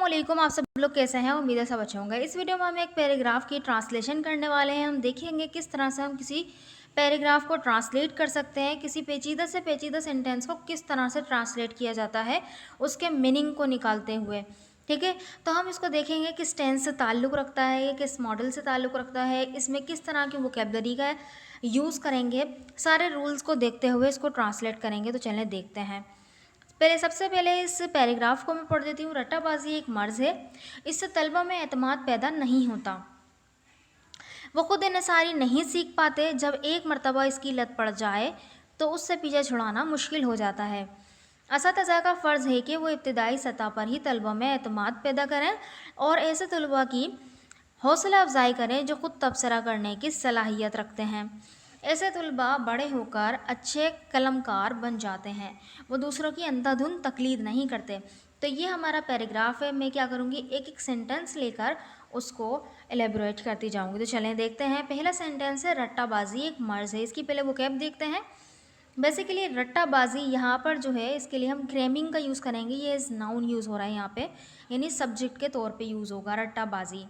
अस्सलामुअलैकुम। आप सब लोग कैसे हैं? उम्मीद है सब अच्छे होंगे। इस वीडियो में हम एक पैराग्राफ की ट्रांसलेशन करने वाले हैं। हम देखेंगे किस तरह से हम किसी पैराग्राफ को ट्रांसलेट कर सकते हैं, किसी पेचीदा से पेचीदा सेंटेंस को किस तरह से ट्रांसलेट किया जाता है उसके मीनिंग को निकालते हुए। ठीक है, तो हम इसको देखेंगे किस टेंस से ताल्लुक़ रखता है, ये किस मॉडल से ताल्लुक़ रखता है, इसमें किस तरह की वोकैबुलरी का यूज़ करेंगे। सारे रूल्स को देखते हुए इसको ट्रांसलेट करेंगे। तो चलें देखते हैं। सबसे पहले इस पैराग्राफ को मैं पढ़ देती हूँ। रट्टाबाजी एक मर्ज़ है, इससे तलबा में एतमाद पैदा नहीं होता। वो खुद इन्हिसारी नहीं सीख पाते। जब एक मरतबा इसकी लत पड़ जाए तो उससे पीछा छुड़ाना मुश्किल हो जाता है। असातिज़ा का फ़र्ज़ है कि वो इब्तदाई सतह पर ही तलबा में एतमाद पैदा करें और ऐसे तलबा की हौसला अफजाई करें जो ख़ुद तबसरा करने की सलाहियत रखते हैं। ऐसे तलबा बड़े होकर अच्छे कलमकार बन जाते हैं, वो दूसरों की अंधाधुंध तकलीद नहीं करते। तो ये हमारा पैराग्राफ है। मैं क्या करूँगी, एक एक सेंटेंस लेकर उसको एलेबोरेट करती जाऊँगी। तो चलें देखते हैं। पहला सेंटेंस है रट्टाबाजी एक मर्ज़ है। इसकी पहले वोकैब देखते हैं। बेसिकली रट्टाबाजी यहाँ पर जो है इसके लिए हम क्रेमिंग का यूज़ करेंगे। ये इज़ नाउन यूज़ हो रहा है यहाँ पे, यानी सब्जेक्ट के तौर पे यूज़ होगा रट्टाबाजी।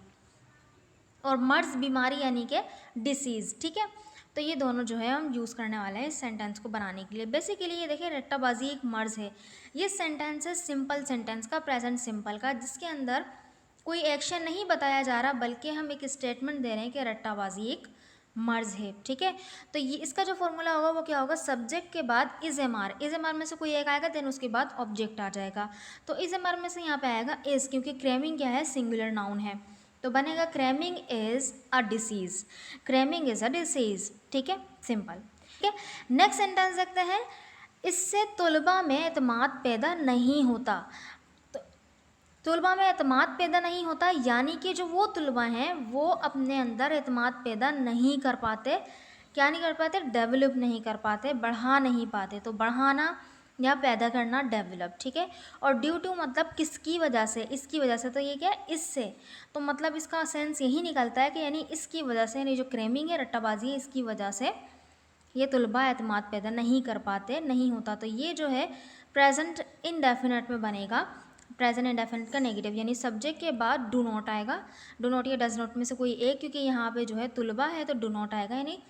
और मर्ज़ बीमारी यानी कि डिसीज़। ठीक है, तो ये दोनों जो है हम यूज़ करने वाले हैं इस सेंटेंस को बनाने के लिए। बेसिकली ये देखिए रट्टाबाजी एक मर्ज़ है। ये सेंटेंस है सिंपल सेंटेंस का, प्रेजेंट सिंपल का, जिसके अंदर कोई एक्शन नहीं बताया जा रहा बल्कि हम एक स्टेटमेंट दे रहे हैं कि रट्टाबाजी एक मर्ज़ है। ठीक है, तो ये इसका जो फॉर्मूला होगा वो क्या होगा, सब्जेक्ट के बाद is am are, is am are में से कोई एक आएगा, देन उसके बाद ऑब्जेक्ट आ जाएगा। तो इज़ एम आर में से यहाँ पे आएगा इज़, क्योंकि क्रेमिंग क्या है, सिंगुलर नाउन है। तो बनेगा cramming is a disease, cramming is a disease. ठीक है, सिंपल। ठीक है, नेक्स्ट सेंटेंस देखते हैं। इससे तलबा में एतमाद पैदा नहीं होता। तो तलबा में एतमाद पैदा नहीं होता यानी कि जो वो तलबा हैं वो अपने अंदर एतमाद पैदा नहीं कर पाते। क्या नहीं कर पाते, डेवलप नहीं कर पाते, बढ़ा नहीं पाते। तो बढ़ाना या पैदा करना, डेवलप। ठीक है, और ड्यू टू मतलब किसकी वजह से, इसकी वजह से। तो ये क्या है, इससे। तो मतलब इसका सेंस यही निकलता है कि यानी इसकी वजह से, यानी जो क्रेमिंग है, रट्टाबाजी है, इसकी वजह से ये तलबा एतमाद पैदा नहीं कर पाते, नहीं होता। तो ये जो है प्रेजेंट इनडेफिनेट में बनेगा। प्रेजेंट इंडेफिनिट का नेगेटिव, यानी सब्जेक्ट के बाद डू नॉट आएगा। डू नॉट या डज नॉट में से कोई एक, क्योंकि यहाँ पे जो है तुलबा है तो डू नॉट आएगा, यानी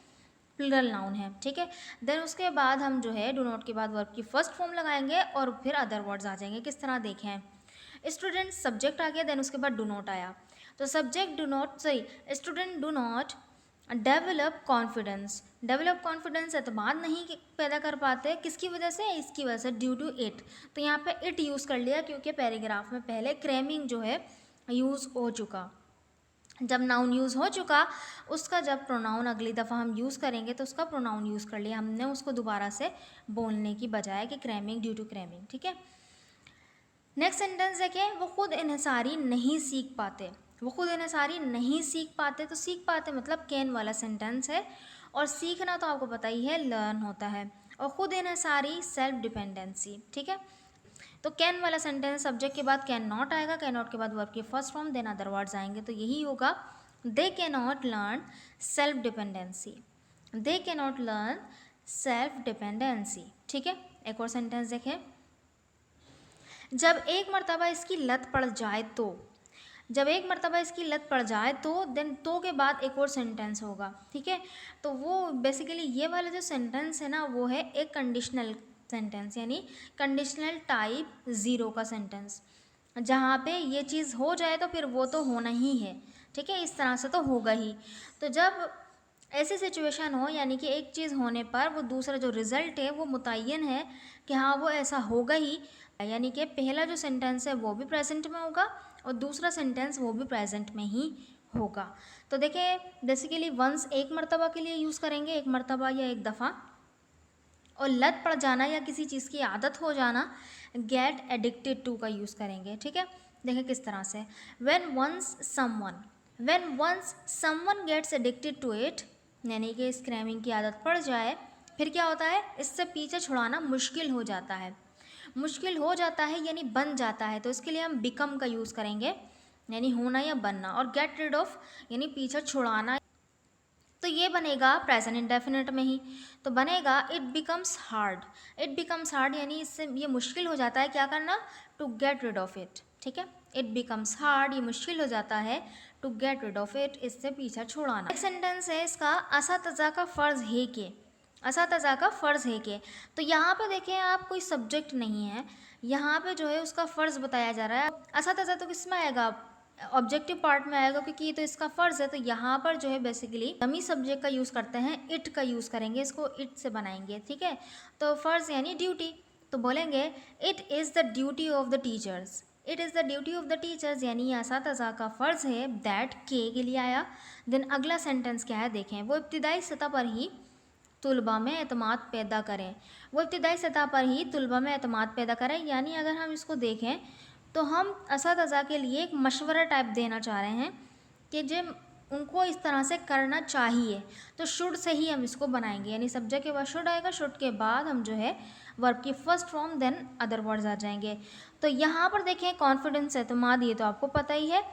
प्लूरल नाउन है। ठीक है, देन उसके बाद हम जो है डू नॉट के बाद वर्ब की फर्स्ट फॉर्म लगाएंगे और फिर अदर वर्ड्स आ जाएंगे। किस तरह देखें, स्टूडेंट सब्जेक्ट आ गया, देन उसके बाद डू नॉट आया। तो subject do not, sorry, student do not develop confidence. Develop confidence एतमाद नहीं पैदा कर पाते, किसकी वजह से, इसकी वजह से, ड्यू टू इट। तो यहाँ पे इट यूज़ कर लिया क्योंकि पैराग्राफ में पहले क्रेमिंग जो है यूज़ हो चुका। जब नाउन यूज़ हो चुका, उसका जब प्रोनाउन अगली दफ़ा हम यूज़ करेंगे तो उसका प्रोनाउन यूज़ कर लिया हमने, उसको दोबारा से बोलने की बजाय कि क्रेमिंग, ड्यू टू क्रेमिंग। ठीक है, नेक्स्ट सेंटेंस देखें। वो खुद इन्हिसारी नहीं सीख पाते। वो खुद इन्हिसारी नहीं सीख पाते, तो सीख पाते मतलब कैन वाला सेंटेंस है, और सीखना तो आपको पता ही है लर्न होता है, और खुद इन्हिसारी सेल्फ डिपेंडेंसी। ठीक है, तो कैन वाला सेंटेंस सब्जेक्ट के बाद कैन नॉट आएगा, कैन नॉट के बाद वर्ब की first form, then other words आएंगे। तो यही होगा, they can not learn self dependency. They can not learn self dependency. ठीक है, एक और सेंटेंस देखें। जब एक मरतबा इसकी लत पड़ जाए तो, जब एक मरतबा इसकी लत पड़ जाए तो, देन तो के बाद एक और सेंटेंस होगा। ठीक है, तो वो बेसिकली ये वाला जो सेंटेंस है ना, वो है एक कंडीशनल सेंटेंस, यानी कंडीशनल टाइप ज़ीरो का सेंटेंस, जहाँ पे ये चीज़ हो जाए तो फिर वो तो होना ही है। ठीक है, इस तरह से तो होगा ही। तो जब ऐसी सिचुएशन हो, यानी कि एक चीज़ होने पर वो दूसरा जो रिज़ल्ट है वो मुतय्यन है कि हाँ वो ऐसा होगा ही, यानी कि पहला जो सेंटेंस है वो भी प्रेजेंट में होगा और दूसरा सेंटेंस वो भी प्रेजेंट में ही होगा। तो देखिए बेसिकली वंस एक मरतबा के लिए यूज़ करेंगे, एक मरतबा या एक दफ़ा, और लत पड़ जाना या किसी चीज़ की आदत हो जाना, गेट एडिक्टेड टू का यूज़ करेंगे। ठीक है, देखें किस तरह से। When once someone gets addicted to it, यानी कि इस क्रेमिंग की आदत पड़ जाए, फिर क्या होता है, इससे पीछे छुड़ाना मुश्किल हो जाता है। मुश्किल हो जाता है यानी बन जाता है, तो इसके लिए हम बिकम का यूज़ करेंगे, यानी होना या बनना, और गेट रिड ऑफ यानी पीछे छुड़ाना। तो ये बनेगा प्रेजेंट इंडेफिनिट में ही। तो बनेगा it becomes hard. It becomes hard यानी इससे ये मुश्किल हो जाता है क्या करना, to get rid of it. ठीक है, इट बिकम्स हार्ड, ये मुश्किल हो जाता है, to get rid of it, इससे पीछा छुड़ाना। एक सेंटेंस है इसका, असातज़ा का फ़र्ज़ है कि, असातज़ा का फ़र्ज़ है कि, तो यहाँ पे देखें आप कोई सब्जेक्ट नहीं है, यहाँ पे जो है उसका फ़र्ज़ बताया जा रहा है। असातज़ा तो किस में आएगा, ऑब्जेक्टिव पार्ट में आएगा, क्योंकि ये तो इसका फ़र्ज़ है। तो यहाँ पर जो है बेसिकली डमी सब्जेक्ट का यूज़ करते हैं, इट का यूज़ करेंगे, इसको इट से बनाएंगे, ठीक है। तो फ़र्ज़ यानी ड्यूटी, तो बोलेंगे it is the duty of the teachers, it is the duty of the teachers, यानी असातज़ा का फ़र्ज़ है, दैट के लिए आया। देन अगला सेंटेंस क्या है देखें, वो इब्तिदाई सतह पर ही तुलबा में एतमाद पैदा करें, वो इब्तिदाई सतह पर ही तुलबा में एतमाद पैदा करें, यानी अगर हम इसको देखें तो हम असातज़ा के लिए एक मशवरा टाइप देना चाह रहे हैं कि जब उनको इस तरह से करना चाहिए, तो शुड से ही हम इसको बनाएंगे, यानी सब्जेक्ट के बाद शुड आएगा, शुड के बाद हम जो है वर्ब की first form then other words आ जाएंगे। तो यहाँ पर देखें कॉन्फिडेंस, एतमाद, ये तो आपको पता ही है।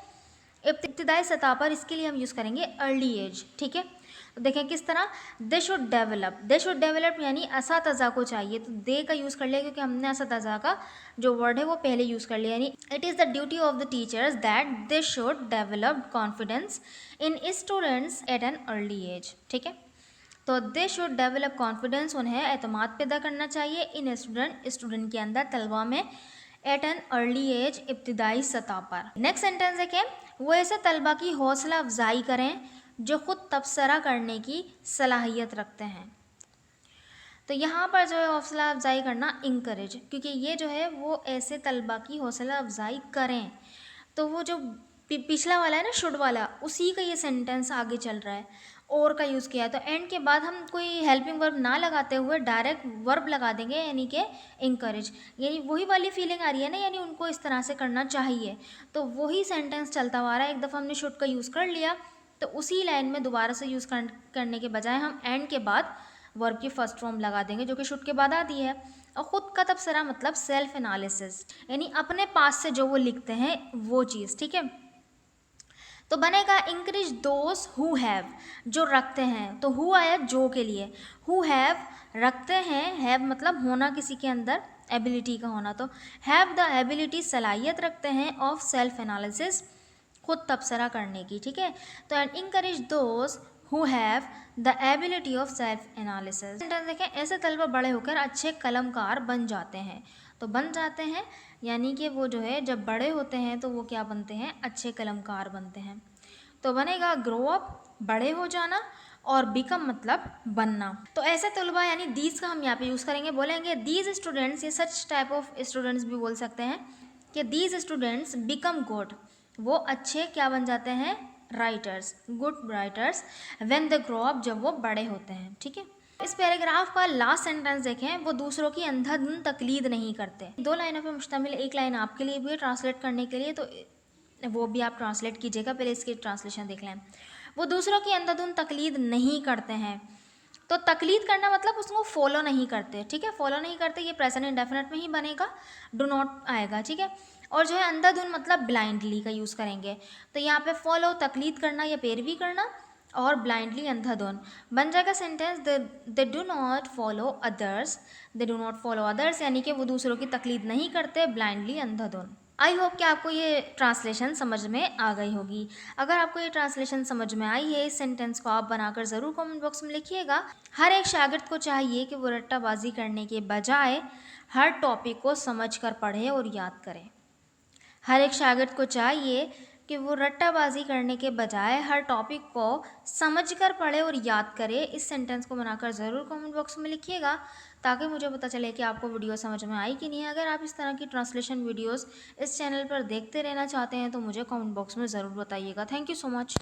इब्तिदाई सतह पर इसके लिए हम यूज़ करेंगे अर्ली एज, ठीक है। तो देखें किस तरह, दे should develop, they should develop यानी असातज़ा को चाहिए, तो दे का यूज़ कर लिया क्योंकि हमने असातज़ा का जो वर्ड है वो पहले यूज़ कर लिया, यानी it is the duty of the teachers that they should develop confidence in students at an early age, ठीक है। तो दे शुड डेवलप कॉन्फिडेंस, उन्हें एतमाद पैदा करना चाहिए, इन स्टूडेंट, स्टूडेंट के अंदर, तलबा में, एट एन अर्ली एज, इब्तिदाई सतह पर। नेक्स्ट सेंटेंस है कि वो ऐसे तलबा की हौसला अफजाई करें जो खुद तबसरा करने की सलाहियत रखते हैं। तो यहाँ पर जो है हौसला अफजाई करना, इंकरेज, क्योंकि ये जो है वो ऐसे तलबा की हौसला अफजाई करें, तो वो जो पिछला वाला है ना शुड वाला, उसी का ये सेंटेंस आगे चल रहा है, और का यूज़ किया है। तो एंड के बाद हम कोई हेल्पिंग वर्ब ना लगाते हुए डायरेक्ट वर्ब लगा देंगे, यानी कि इंकरेज, यानी वही वाली फीलिंग आ रही है ना, यानी उनको इस तरह से करना चाहिए, तो वही सेंटेंस चलता हुआ रहा है। एक दफ़ा हमने शुड का यूज़ कर लिया, तो उसी लाइन में दोबारा से यूज़ करने के बजाय हम एंड के बाद वर्ब की फर्स्ट फॉर्म लगा देंगे, जो कि शुड के बाद आती है। और ख़ुद का तबसरा मतलब सेल्फ एनालिसिस, यानी अपने पास से जो वो लिखते हैं वो चीज़, ठीक है। तो बनेगा इंकरेज दोस हु हैव, जो रखते हैं, तो हु आया जो के लिए, हु हैव रखते हैं, हैव मतलब होना किसी के अंदर, एबिलिटी का होना, तो हैव द एबिलिटी सलाहियत रखते हैं, ऑफ सेल्फ एनालिसिस, खुद तबसरा करने की, ठीक है। तो and encourage those who have the ability of self analysis. Sentence देखें, ऐसे तलबा बड़े होकर अच्छे कलमकार बन जाते हैं, तो बन जाते हैं यानी कि वो जो है जब बड़े होते हैं तो वो क्या बनते हैं, अच्छे कलमकार बनते हैं। तो बनेगा ग्रो अप, बड़े हो जाना, और बिकम मतलब बनना। तो ऐसे तलबा यानी दीज का हम यहाँ पे यूज़ करेंगे, बोलेंगे दीज स्टूडेंट्स, ये सच टाइप ऑफ स्टूडेंट्स भी बोल सकते हैं कि दीज स्टूडेंट्स बिकम गुड, वो अच्छे क्या बन जाते हैं, writers, good writers, when they grow up, जब वो बड़े होते हैं, ठीक है। इस पैराग्राफ का लास्ट सेंटेंस देखें, वो दूसरों की अंधाधुंध तकलीद नहीं करते। 2 लाइनों पर मुश्तमिल एक लाइन आपके लिए भी है ट्रांसलेट करने के लिए, तो वो भी आप ट्रांसलेट कीजिएगा, पहले इसकी ट्रांसलेशन देख लें। वो दूसरों की अंधाधुंध तकलीद नहीं करते हैं, तो तकलीद करना मतलब उसको फॉलो नहीं करते, ठीक है। फॉलो नहीं करते ये प्रेजेंट इंडेफिनिट में ही बनेगा, डू नॉट आएगा, ठीक है। और जो है अंधाधुंध मतलब ब्लाइंडली का यूज़ करेंगे, तो यहाँ पे फॉलो तकलीद करना या पैरवी करना, और ब्लाइंडली अंधाधुंध बन जाएगा sentence, they do not follow others, they do not follow others, यानी कि वो दूसरों की तकलीद नहीं करते, ब्लाइंडली अंधाधुंध। आई होप कि आपको ये ट्रांसलेशन समझ में आ गई होगी। अगर आपको ये ट्रांसलेशन समझ में आई है, इस सेंटेंस को आप बनाकर ज़रूर कमेंट बॉक्स में लिखिएगा। हर एक शागिर्द को चाहिए कि वो रट्टाबाजी करने के बजाय हर टॉपिक को समझ कर पढ़े और याद करे। हर एक शागिर्द को चाहिए कि वो रट्टाबाजी करने के बजाय हर टॉपिक को समझकर पढ़े और याद करे। इस सेंटेंस को बनाकर ज़रूर कमेंट बॉक्स में लिखिएगा, ताकि मुझे पता चले कि आपको वीडियो समझ में आई कि नहीं। अगर आप इस तरह की ट्रांसलेशन वीडियोस इस चैनल पर देखते रहना चाहते हैं तो मुझे कमेंट बॉक्स में ज़रूर बताइएगा। Thank you so much.